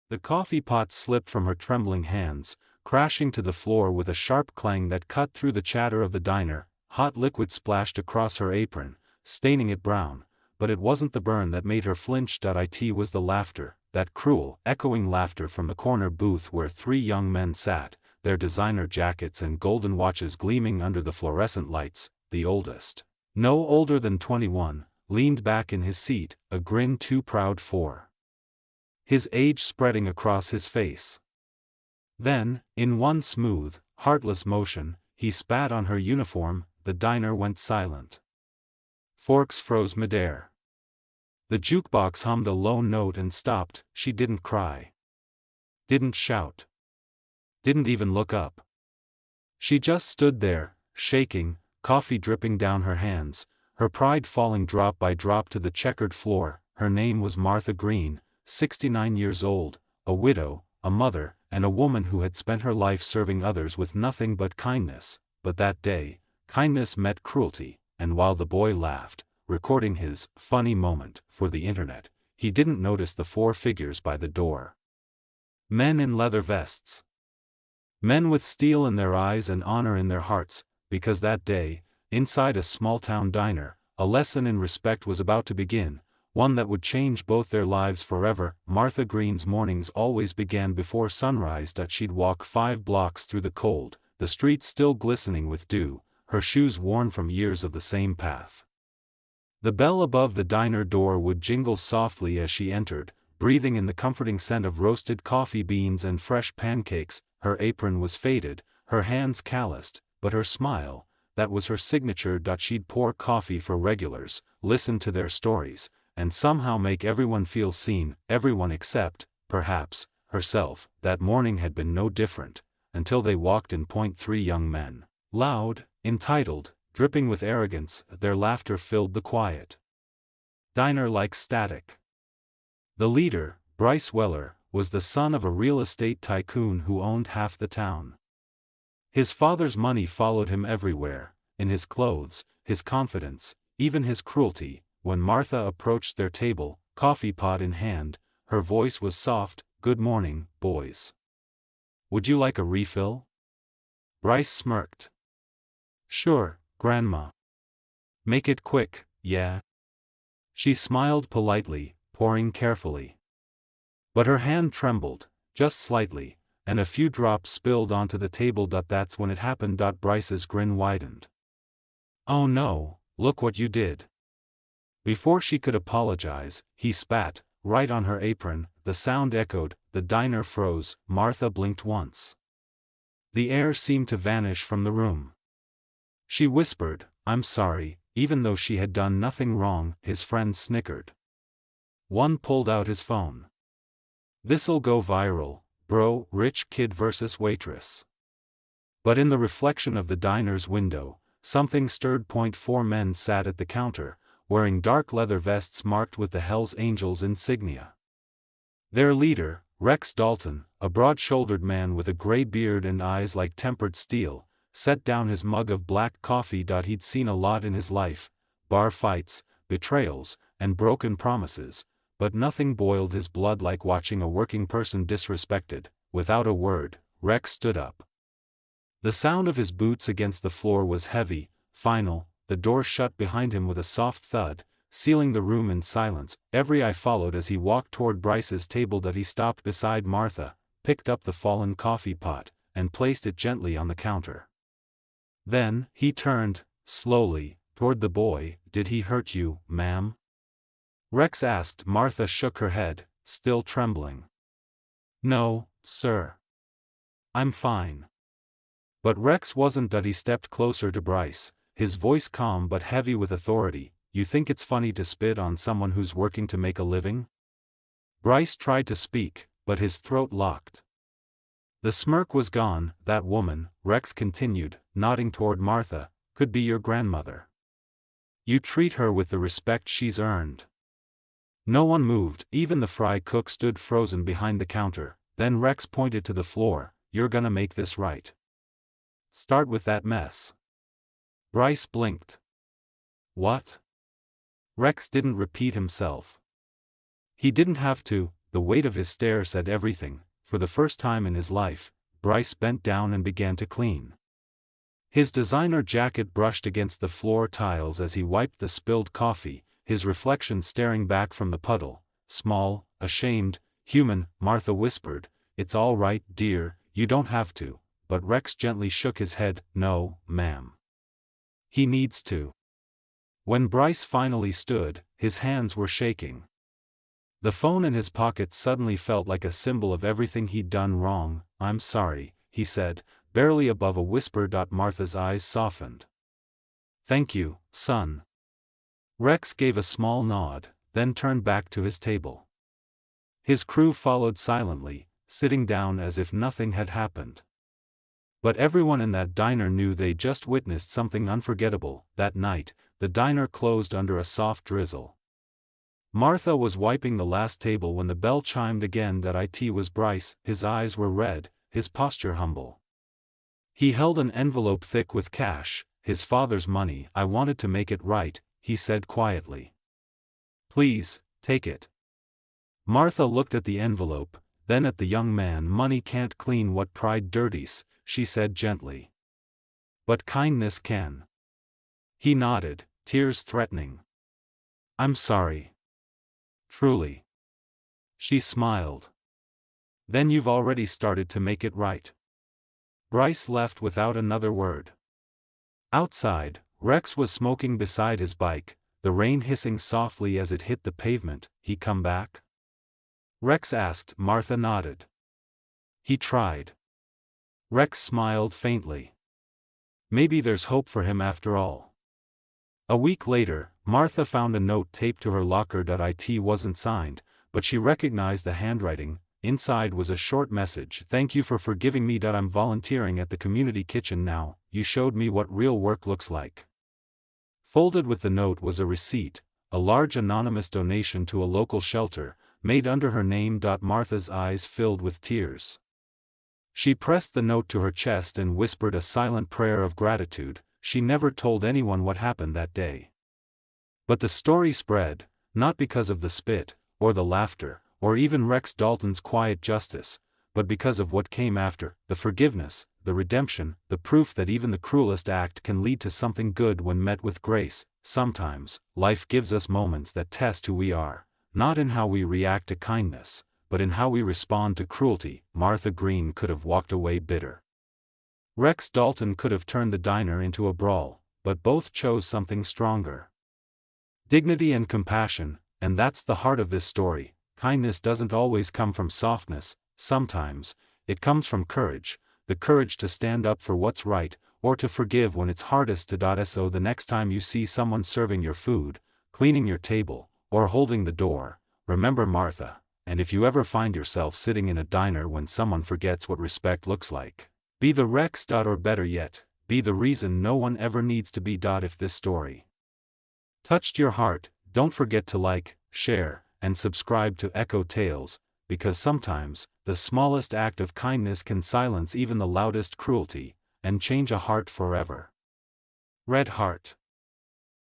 The coffee pot slipped from her trembling hands, crashing to the floor with a sharp clang that cut through the chatter of the diner. Hot liquid splashed across her apron, staining it brown, but it wasn't the burn that made her flinch. It was the laughter, that cruel, echoing laughter from the corner booth where three young men sat, their designer jackets and golden watches gleaming under the fluorescent lights. The oldest, no older than 21, leaned back in his seat, a grin too proud for his age spreading across his face. Then, in one smooth, heartless motion, he spat on her uniform. The diner went silent. Forks froze midair. The jukebox hummed a low note and stopped. She didn't cry. Didn't shout. Didn't even look up. She just stood there, shaking, coffee dripping down her hands, her pride falling drop by drop to the checkered floor. Her name was Martha Green, 69 years old, a widow, a mother, and a woman who had spent her life serving others with nothing but kindness. But that day, kindness met cruelty, and while the boy laughed, recording his funny moment for the internet, he didn't notice the four figures by the door. Men in leather vests. Men with steel in their eyes and honor in their hearts, because that day, inside a small-town diner, a lesson in respect was about to begin, one that would change both their lives forever. Martha Green's mornings always began before sunrise. She'd walk 5 blocks through the cold, the streets still glistening with dew, her shoes worn from years of the same path. The bell above the diner door would jingle softly as she entered, breathing in the comforting scent of roasted coffee beans and fresh pancakes. Her apron was faded, her hands calloused, but her smile, that was her signature. She'd pour coffee for regulars, listen to their stories, and somehow make everyone feel seen, everyone except, perhaps, herself. That morning had been no different, until they walked in. 3 young men, loud, entitled, dripping with arrogance. Their laughter filled the quiet diner like static. The leader, Bryce Weller, was the son of a real estate tycoon who owned half the town. His father's money followed him everywhere, in his clothes, his confidence, even his cruelty. When Martha approached their table, coffee pot in hand, her voice was soft. "Good morning, boys. Would you like a refill?" Bryce smirked. "Sure, Grandma. Make it quick, yeah." She smiled politely, pouring carefully. But her hand trembled, just slightly, and a few drops spilled onto the table. That's when it happened. Bryce's grin widened. "Oh no, look what you did." Before she could apologize, he spat, right on her apron. The sound echoed, the diner froze. Martha blinked once. The air seemed to vanish from the room. She whispered, "I'm sorry," even though she had done nothing wrong. His friends snickered. One pulled out his phone. "This'll go viral, bro, rich kid versus waitress." But in the reflection of the diner's window, something stirred. 4 men sat at the counter, wearing dark leather vests marked with the Hells Angels insignia. Their leader, Rex Dalton, a broad-shouldered man with a gray beard and eyes like tempered steel, set down his mug of black coffee. He'd seen a lot in his life, bar fights, betrayals, and broken promises, but nothing boiled his blood like watching a working person disrespected. Without a word, Rex stood up. The sound of his boots against the floor was heavy, final. The door shut behind him with a soft thud, sealing the room in silence. Every eye followed as he walked toward Bryce's table. He stopped beside Martha, picked up the fallen coffee pot, and placed it gently on the counter. Then, he turned, slowly, toward the boy. "Did he hurt you, ma'am?" Rex asked. Martha shook her head, still trembling. "No, sir. I'm fine." But Rex wasn't. He stepped closer to Bryce, his voice calm but heavy with authority. "You think it's funny to spit on someone who's working to make a living?" Bryce tried to speak, but his throat locked. The smirk was gone. "That woman," Rex continued, nodding toward Martha, "could be your grandmother. You treat her with the respect she's earned." No one moved, even the fry cook stood frozen behind the counter. Then Rex pointed to the floor. "You're gonna make this right. Start with that mess." Bryce blinked. "What?" Rex didn't repeat himself. He didn't have to. the weight of his stare said everything. For the first time in his life, Bryce bent down and began to clean. His designer jacket brushed against the floor tiles as he wiped the spilled coffee, his reflection staring back from the puddle. Small, ashamed, human, Martha whispered, "It's all right, dear, you don't have to," but Rex gently shook his head, "No, ma'am. He needs to." When Bryce finally stood, his hands were shaking. The phone in his pocket suddenly felt like a symbol of everything he'd done wrong. "I'm sorry," he said, barely above a whisper. Martha's eyes softened. "Thank you, son." Rex gave a small nod, then turned back to his table. His crew followed silently, sitting down as if nothing had happened. But everyone in that diner knew they just witnessed something unforgettable. That night, the diner closed under a soft drizzle. Martha was wiping the last table when the bell chimed again. It was Bryce. His eyes were red, his posture humble. He held an envelope thick with cash, his father's money. "I wanted to make it right," he said quietly. "Please, take it." Martha looked at the envelope, then at the young man. "Money can't clean what pride dirties," she said gently. "But kindness can." He nodded, tears threatening. "I'm sorry. Truly." She smiled. "Then you've already started to make it right." Bryce left without another word. Outside, Rex was smoking beside his bike, the rain hissing softly as it hit the pavement. "He come back?" Rex asked. Martha nodded. "He tried." Rex smiled faintly. "Maybe there's hope for him after all." A week later, Martha found a note taped to her locker. It wasn't signed, but she recognized the handwriting. Inside was a short message. "Thank you for forgiving me. I'm volunteering at the community kitchen now. You showed me what real work looks like." Folded with the note was a receipt, a large anonymous donation to a local shelter, made under her name. Martha's eyes filled with tears. She pressed the note to her chest and whispered a silent prayer of gratitude. She never told anyone what happened that day. But the story spread, not because of the spit, or the laughter, or even Rex Dalton's quiet justice, but because of what came after: the forgiveness, the redemption, the proof that even the cruelest act can lead to something good when met with grace. Sometimes, life gives us moments that test who we are, not in how we react to kindness, but in how we respond to cruelty. Martha Green could have walked away bitter. Rex Dalton could have turned the diner into a brawl, but both chose something stronger. Dignity and compassion, and that's the heart of this story. Kindness doesn't always come from softness, sometimes, it comes from courage, the courage to stand up for what's right, or to forgive when it's hardest to. So the next time you see someone serving your food, cleaning your table, or holding the door, remember Martha, and if you ever find yourself sitting in a diner when someone forgets what respect looks like, be the Rex. Or better yet, be the reason no one ever needs to be. If this story touched your heart, don't forget to like, share, and subscribe to Echo Tales, because sometimes, the smallest act of kindness can silence even the loudest cruelty, and change a heart forever. Red Heart.